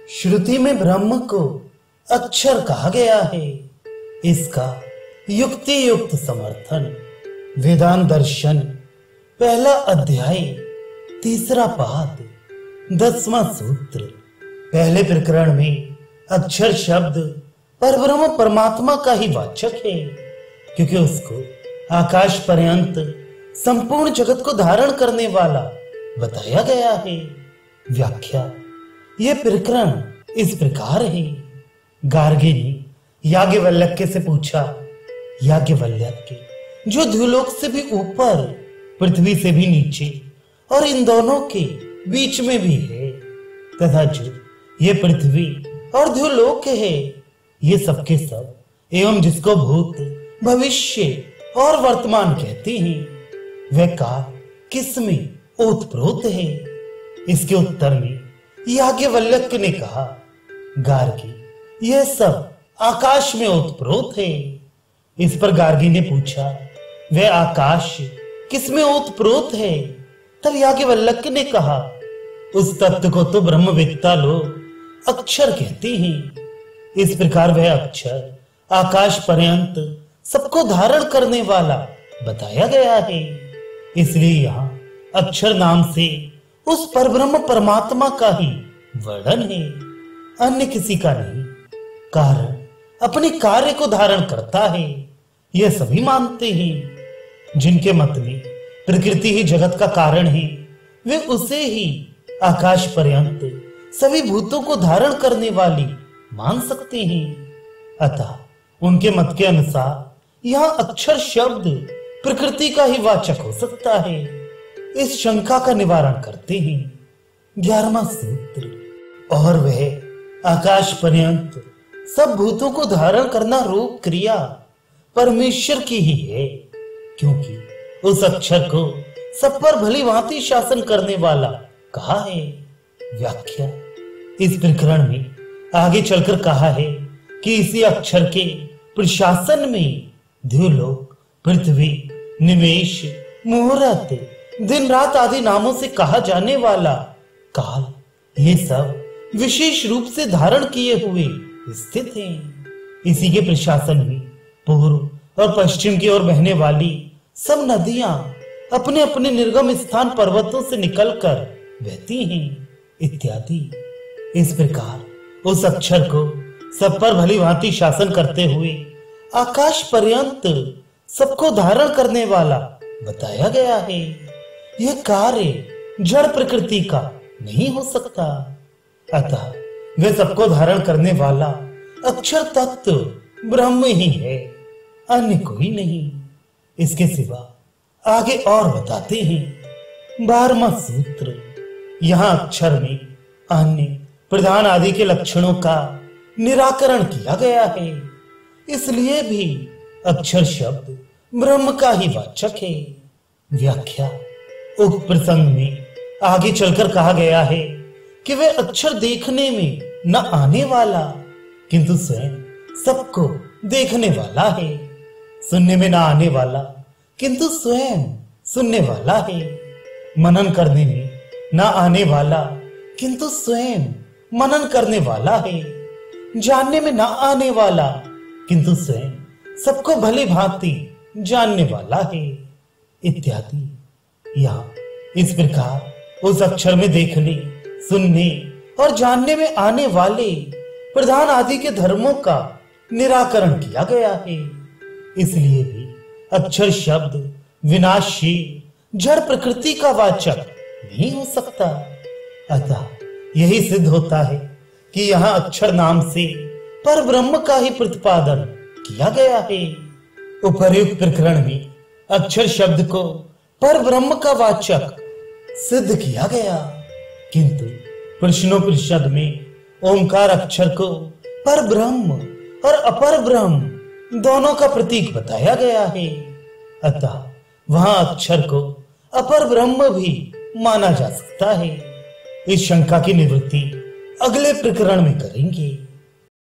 श्रुति में ब्रह्म को अक्षर कहा गया है। इसका युक्ति युक्त समर्थन वेदांत दर्शन पहला अध्याय तीसरा पाद 10वां सूत्र। पहले प्रकरण में अक्षर शब्द परब्रह्म परमात्मा का ही वाचक है, क्योंकि उसको आकाश पर्यंत संपूर्ण जगत को धारण करने वाला बताया गया है। व्याख्या ये प्रकरण इस प्रकार है। गार्गी ने याज्ञवल्क्य से पूछा, याज्ञवल्क्य जो द्युलोक से भी ऊपर, पृथ्वी से भी नीचे और इन दोनों के बीच में भी है, तथा जो ये पृथ्वी और द्युलोक है, ये सबके सब एवं जिसको भूत, भविष्य और वर्तमान कहते हैं, वह काल किसमें ओतप्रोत है। इसके उत्तर में याज्ञवल्क्य ने कहा, गार्गी यह सब आकाश में ओतप्रोत है। इस पर गार्गी ने पूछा, वह आकाश किसमें ओतप्रोत है। तब याज्ञवल्क्य ने कहा, उस तत्व को तो ब्रह्मवेत्ता लोग अक्षर कहते हैं। इस प्रकार वह अक्षर आकाश पर्यंत सबको धारण करने वाला बताया गया है। इसलिए यहाँ अक्षर नाम से उस परब्रह्म परमात्मा का ही वर्णन है, अन्य किसी का नहीं। कारण अपने कार्य को धारण करता है, यह सभी मानते हैं। जिनके मत में प्रकृति ही जगत का कारण है, वे उसे ही आकाश पर्यंत सभी भूतों को धारण करने वाली मान सकते हैं। अतः उनके मत के अनुसार यह अक्षर शब्द प्रकृति का ही वाचक हो सकता है। इस शंका का निवारण करते हैं 11वां सूत्र। और वह आकाश पर्यंत सब भूतों को धारण करना रूप क्रिया परमेश्वर की ही है, क्योंकि उस अक्षर को सब पर भली भांति शासन करने वाला कहा है। व्याख्या इस प्रकरण में आगे चलकर कहा है कि इसी अक्षर के प्रशासन में द्युलोक, पृथ्वी, निमेष, मुहूर्त, दिन रात आदि नामों से कहा जाने वाला काल, ये सब विशेष रूप से धारण किए हुए स्थित हैं। इसी के प्रशासन में पूर्व और पश्चिम की ओर बहने वाली सब नदियां अपने अपने निर्गम स्थान पर्वतों से निकलकर बहती हैं इत्यादि। इस प्रकार उस अक्षर को सब पर भली भांति शासन करते हुए आकाश पर्यंत सबको धारण करने वाला बताया गया है। यह कार्य जड़ प्रकृति का नहीं हो सकता। अतः वह सबको धारण करने वाला अक्षर तत्व ब्रह्म ही है, अन्य कोई नहीं। इसके सिवा आगे और बताते हैं 12वां सूत्र। यहाँ अक्षर में अन्य प्रधान आदि के लक्षणों का निराकरण किया गया है। इसलिए भी अक्षर शब्द ब्रह्म का ही वाचक है। व्याख्या उक्त प्रसंग में आगे चलकर कहा गया है कि वह अक्षर देखने में न आने वाला, किंतु स्वयं सबको देखने वाला है। सुनने में न आने वाला, किंतु स्वयं सुनने वाला है। मनन करने में न आने वाला, किंतु स्वयं मनन करने वाला है। जानने में न आने वाला, किंतु स्वयं सबको भली भांति जानने वाला है इत्यादि। यहाँ इस प्रकार उस अक्षर में देखने, सुनने और जानने में आने वाले प्रधान आदि के धर्मों का निराकरण किया गया है। इसलिए भी अक्षर शब्द विनाशी जड़ प्रकृति का वाचक नहीं हो सकता। अतः यही सिद्ध होता है कि यहाँ अक्षर नाम से पर ब्रह्म का ही प्रतिपादन किया गया है। उपर्युक्त प्रकरण में अक्षर शब्द को पर ब्रह्म का वाचक सिद्ध किया गया, किंतु प्रश्नोपनिषद में ओंकार अक्षर को पर ब्रह्म और अपर ब्रह्म दोनों का प्रतीक बताया गया है। अतः वहां अक्षर को अपर ब्रह्म भी माना जा सकता है। इस शंका की निवृत्ति अगले प्रकरण में करेंगे।